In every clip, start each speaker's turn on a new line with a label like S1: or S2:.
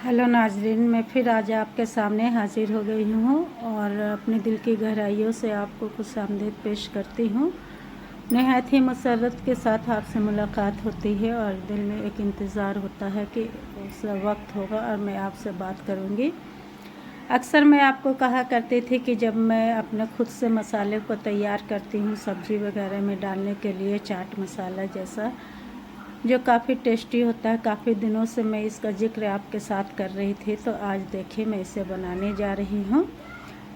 S1: Hello नाजरीन, मैं फिर आज आपके सामने हाजिर हो गई हूँ और अपने दिल की गहराइयों से आपको कुछ आमदीद पेश करती हूँ। नहायत ही मसरत के साथ आपसे मुलाकात होती है और दिल में एक इंतज़ार होता है कि उस वक्त होगा और मैं आपसे बात करूँगी। अक्सर मैं आपको कहा करती थी कि जब मैं अपने खुद से मसाले को तैयार करती हूँ सब्ज़ी वगैरह में डालने के लिए, चाट मसाला जैसा, जो काफ़ी टेस्टी होता है, काफ़ी दिनों से मैं इसका ज़िक्र आपके साथ कर रही थी, तो आज देखिए मैं इसे बनाने जा रही हूँ।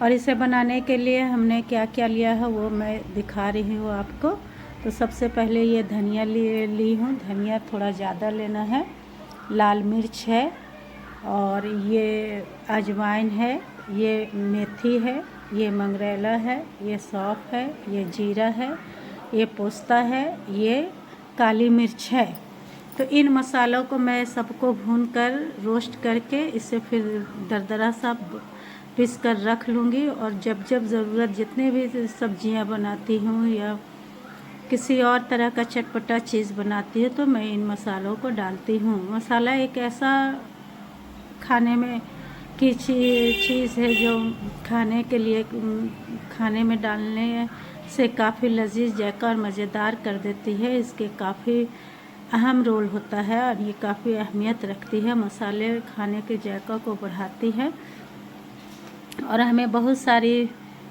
S1: और इसे बनाने के लिए हमने क्या क्या लिया है वो मैं दिखा रही हूँ आपको। तो सबसे पहले ये धनिया ली हूँ, धनिया थोड़ा ज़्यादा लेना है, लाल मिर्च है और ये अजवाइन है, ये मेथी है, ये मंगरेला है, ये सौंफ है, ये जीरा है, ये पोस्ता है, ये काली मिर्च है। तो इन मसालों को मैं सबको भूनकर रोस्ट करके इसे फिर दरदरा सा पीस कर रख लूँगी। और जब जब ज़रूरत, जितने भी सब्जियां बनाती हूँ या किसी और तरह का चटपटा चीज़ बनाती हूँ तो मैं इन मसालों को डालती हूँ। मसाला एक ऐसा खाने में की चीज़ है जो खाने के लिए, खाने में डालने से काफ़ी लजीज, जायका और मज़ेदार कर देती है। इसके काफ़ी अहम रोल होता है और ये काफ़ी अहमियत रखती है। मसाले खाने के जायका को बढ़ाती है और हमें बहुत सारी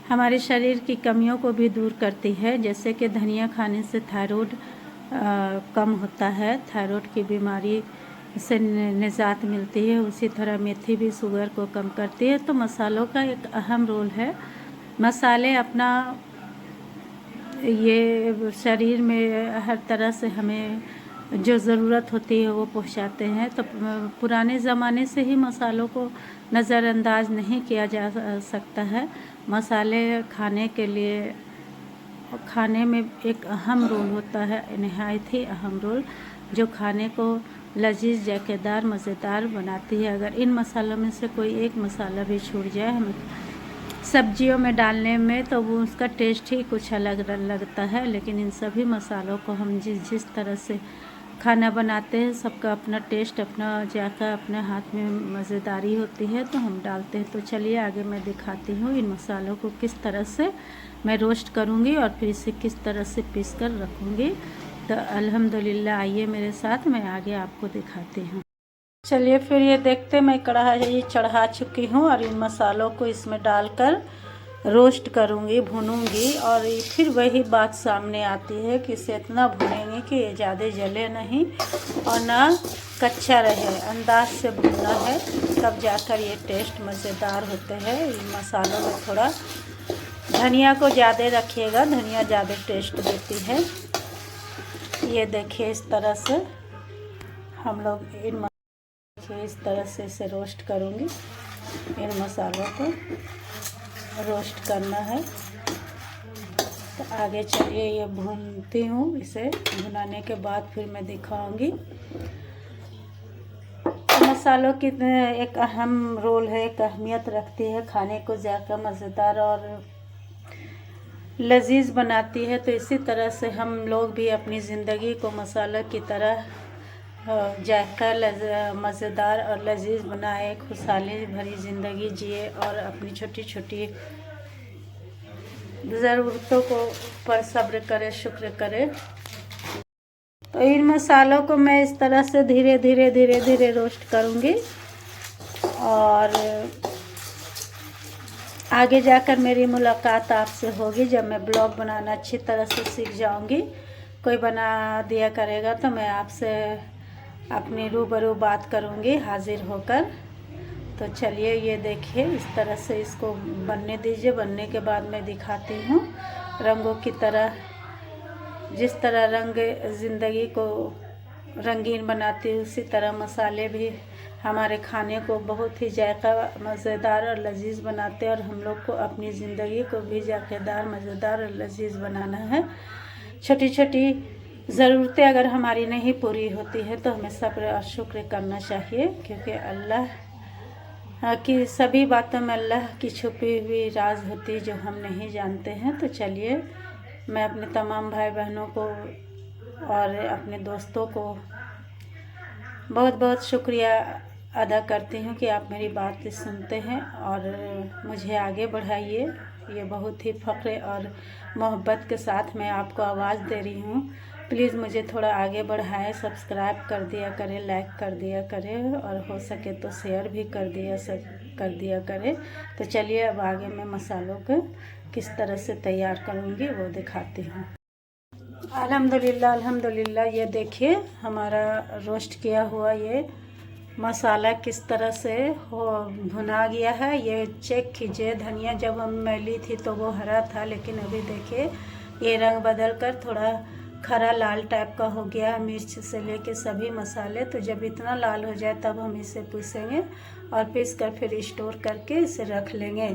S1: हमारे शरीर की कमियों को भी दूर करती है। जैसे कि धनिया खाने से थायराइड कम होता है, थायराइड की बीमारी से निजात मिलती है। उसी तरह मेथी भी शुगर को कम करती है। तो मसालों का एक अहम रोल है। मसाले अपना ये शरीर में हर तरह से हमें जो ज़रूरत होती है वो पहुंचाते हैं। तो पुराने ज़माने से ही मसालों को नज़रअंदाज नहीं किया जा सकता है। मसाले खाने के लिए, खाने में एक अहम रोल होता है, नहायत ही अहम रोल, जो खाने को लजीज, जायकेदार, मज़ेदार बनाती है। अगर इन मसालों में से कोई एक मसाला भी छूट जाए हमें सब्जियों में डालने में तो वो उसका टेस्ट ही कुछ अलग लगता है। लेकिन इन सभी मसालों को हम जिस तरह से खाना बनाते हैं, सबका अपना टेस्ट, अपना जायका, अपने हाथ में मज़ेदारी होती है तो हम डालते हैं। तो चलिए आगे मैं दिखाती हूँ इन मसालों को किस तरह से मैं रोस्ट करूँगी और फिर इसे किस तरह से पीस कर रखूँगी। तो अल्हम्दुलिल्लाह, आइए मेरे साथ, मैं आगे आपको दिखाती हूँ। चलिए फिर ये देखते, मैं कढ़ाई चढ़ा चुकी हूँ और इन मसालों को इसमें डालकर रोस्ट करूँगी, भूनूंगी। और फिर वही बात सामने आती है कि इसे इतना भूनेंगे कि ये ज़्यादा जले नहीं और ना कच्चा रहे, अंदाज से भूनना है, तब जाकर ये टेस्ट मज़ेदार होते हैं। इन मसालों में थोड़ा धनिया को ज़्यादा रखिएगा, धनिया ज़्यादा टेस्ट देती है। ये देखिए इस तरह से हम लोग इस तरह से इसे रोस्ट करूँगी। इन मसालों को रोस्ट करना है। तो आगे चलिए ये भूनती हूँ। इसे भुनाने के बाद फिर मैं दिखाऊंगी। तो मसालों की एक अहम रोल है, एक अहमियत रखती है, खाने को ज़्यादा मज़ेदार और लजीज बनाती है। तो इसी तरह से हम लोग भी अपनी ज़िंदगी को मसाला की तरह जायका, मज़ेदार और लजीज बनाए, खुशहाली भरी ज़िंदगी जिए और अपनी छोटी छोटी ज़रूरतों को पर सब्र करे, शुक्र करे। तो इन मसालों को मैं इस तरह से धीरे धीरे रोस्ट करूँगी और आगे जाकर मेरी मुलाकात आपसे होगी जब मैं ब्लॉग बनाना अच्छी तरह से सीख जाऊँगी। कोई बना दिया करेगा तो मैं आपसे अपनी रूबरू बात करूँगी हाजिर होकर। तो चलिए ये देखिए इस तरह से इसको बनने दीजिए। बनने के बाद मैं दिखाती हूँ रंगों की तरह। जिस तरह रंग ज़िंदगी को रंगीन बनाती है, उसी तरह मसाले भी हमारे खाने को बहुत ही जायका, मज़ेदार और लजीज बनाते हैं। और हम लोग को अपनी ज़िंदगी को भी जायकेदार, मज़ेदार और लजीज बनाना है। छोटी छोटी ज़रूरतें अगर हमारी नहीं पूरी होती है तो हमें सब्र और शुक्र करना चाहिए, क्योंकि अल्लाह की सभी बातों में अल्लाह की छुपी हुई राज होती है जो हम नहीं जानते हैं। तो चलिए मैं अपने तमाम भाई बहनों को और अपने दोस्तों को बहुत बहुत शुक्रिया अदा करती हूँ कि आप मेरी बात सुनते हैं और मुझे आगे बढ़ाइए। ये बहुत ही फ़ख्र और मोहब्बत के साथ मैं आपको आवाज़ दे रही हूँ। प्लीज़ मुझे थोड़ा आगे बढ़ाएं, सब्सक्राइब कर दिया करें, लाइक कर दिया करें और हो सके तो शेयर भी कर दिया करें। तो चलिए अब आगे मैं मसालों को किस तरह से तैयार करूँगी वो दिखाती हूँ। अल्हम्दुलिल्लाह अल्हम्दुलिल्लाह, ये देखिए हमारा रोस्ट किया हुआ ये मसाला किस तरह से भुना गया है। ये चेक कीजिए, धनिया जब हम मैली थी तो वो हरा था, लेकिन अभी देखिए ये रंग बदल कर थोड़ा खरा लाल टाइप का हो गया। मिर्च से लेके सभी मसाले, तो जब इतना लाल हो जाए तब हम इसे पीसेंगे और पीस कर फिर स्टोर करके इसे रख लेंगे।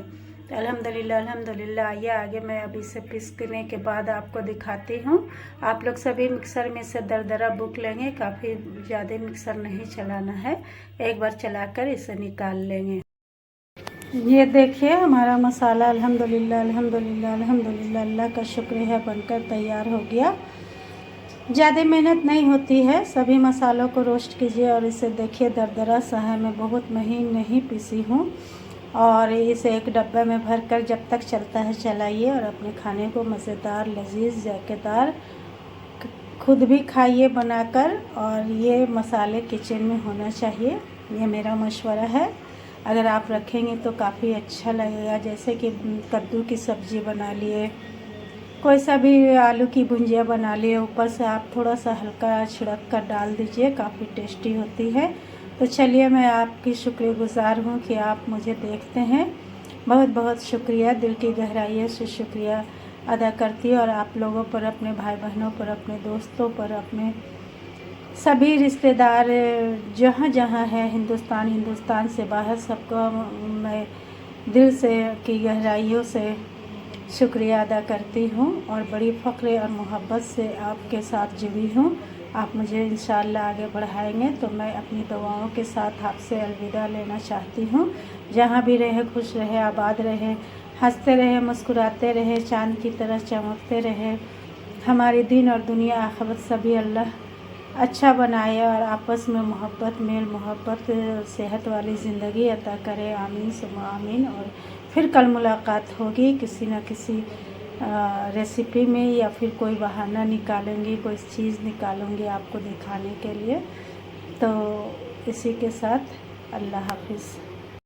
S1: तो अल्हम्दुलिल्लाह अल्हम्दुलिल्लाह, आइए आगे मैं अभी इसे पीसने के बाद आपको दिखाती हूँ। आप लोग सभी मिक्सर में से दरदरा बुक लेंगे, काफ़ी ज़्यादा मिक्सर नहीं चलाना है, एक बार चलाकर इसे निकाल लेंगे। ये देखिए हमारा मसाला अल्हम्दुलिल्लाह अल्हम्दुलिल्लाह अल्हम्दुलिल्लाह, अल्लाह का शुक्र है, बनकर तैयार हो गया। ज़्यादा मेहनत नहीं होती है, सभी मसालों को रोस्ट कीजिए और इसे देखिए दरदरा सा है, मैं बहुत महीन नहीं पीसी हूँ। और इसे एक डब्बे में भरकर जब तक चलता है चलाइए और अपने खाने को मज़ेदार, लजीज, जायकेदार खुद भी खाइए बनाकर। और ये मसाले किचन में होना चाहिए, ये मेरा मशवरा है। अगर आप रखेंगे तो काफ़ी अच्छा लगेगा। जैसे कि कद्दू की सब्ज़ी बना लिए, कोई सा भी आलू की भुंजिया बना लिए, ऊपर से आप थोड़ा सा हल्का छिड़क कर डाल दीजिए, काफ़ी टेस्टी होती है। तो चलिए मैं आपकी शुक्रगुज़ार हूँ कि आप मुझे देखते हैं। बहुत बहुत शुक्रिया, दिल की गहराइयों से शुक्रिया अदा करती है। और आप लोगों पर, अपने भाई बहनों पर, अपने दोस्तों पर, अपने सभी रिश्तेदार जहाँ जहाँ है हिंदुस्तान से बाहर, सबको मैं दिल से की गहराइयों से शुक्रिया अदा करती हूँ और बड़ी फ़ख्र और मोहब्बत से आपके साथ जुड़ी हूँ। आप मुझे इंशाअल्लाह आगे बढ़ाएंगे तो मैं अपनी दुआओं के साथ आपसे अलविदा लेना चाहती हूँ। जहाँ भी रहे खुश रहे, आबाद रहे, हंसते रहे, मुस्कुराते रहे, चाँद की तरह चमकते रहे। हमारे दिन और दुनिया आखिरत सभी अल्लाह अच्छा बनाए और आपस में मोहब्बत, मेल मोहब्बत, सेहत वाली ज़िंदगी अता करे। आमीन सुम्मा आमीन। और फिर कल मुलाकात होगी किसी न किसी रेसिपी में, या फिर कोई बहाना निकालूंगी, कोई चीज़ निकालूंगी आपको दिखाने के लिए। तो इसी के साथ अल्लाह हाफिज़।